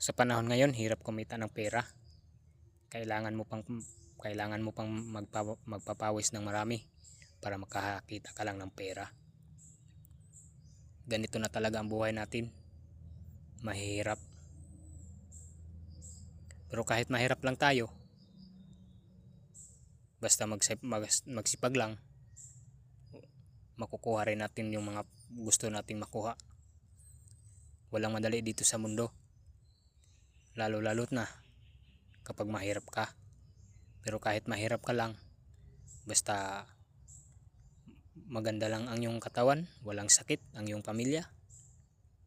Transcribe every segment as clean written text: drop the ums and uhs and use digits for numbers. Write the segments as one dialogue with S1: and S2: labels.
S1: Sa panahon ngayon, hirap kumita ng pera. Kailangan mo pang magpapawis ng marami para makakita ka lang ng pera. Ganito na talaga ang buhay natin. Mahirap. Pero kahit mahirap lang tayo, basta magsipag lang, makukuha rin natin yung mga gusto nating makuha. Walang madali dito sa mundo. Lalo-lalo't na kapag mahirap ka. Pero kahit mahirap ka lang, basta maganda lang ang iyong katawan, walang sakit ang iyong pamilya,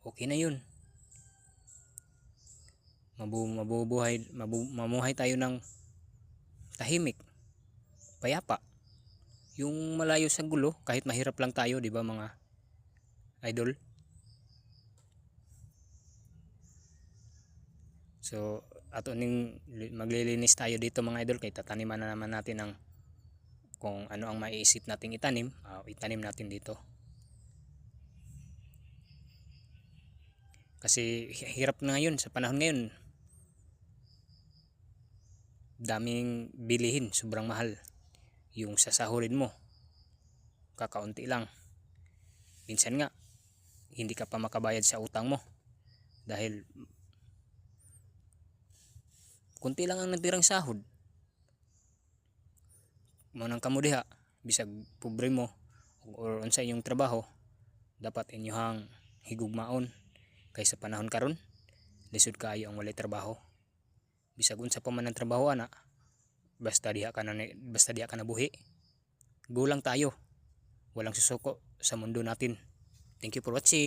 S1: okay na yun. Mamuhay tayo ng tahimik, payapa, yung malayo sa gulo. Kahit mahirap lang tayo, di ba mga idol? So ato ning maglilinis tayo dito mga idol, kay tataniman na naman natin ang kung ano ang maiisip nating itanim. Itanim natin dito kasi hirap na ngayon, sa panahon ngayon daming bilihin, sobrang mahal. Yung sasahurin mo kakaunti lang, minsan nga hindi ka pa makabayad sa utang mo dahil kunti lang ang natirang sahod. Manang kamo diha, bisag pobre mo or unsa inyong trabaho, dapat inyohang higugmaon. Kay sa panahon karon, lisod kaayo ang walay trabaho. Bisag unsa pa man ang trabaho ana, basta diha ka nabuhi, go lang tayo. Walang susuko sa mundo natin. Thank you for watching.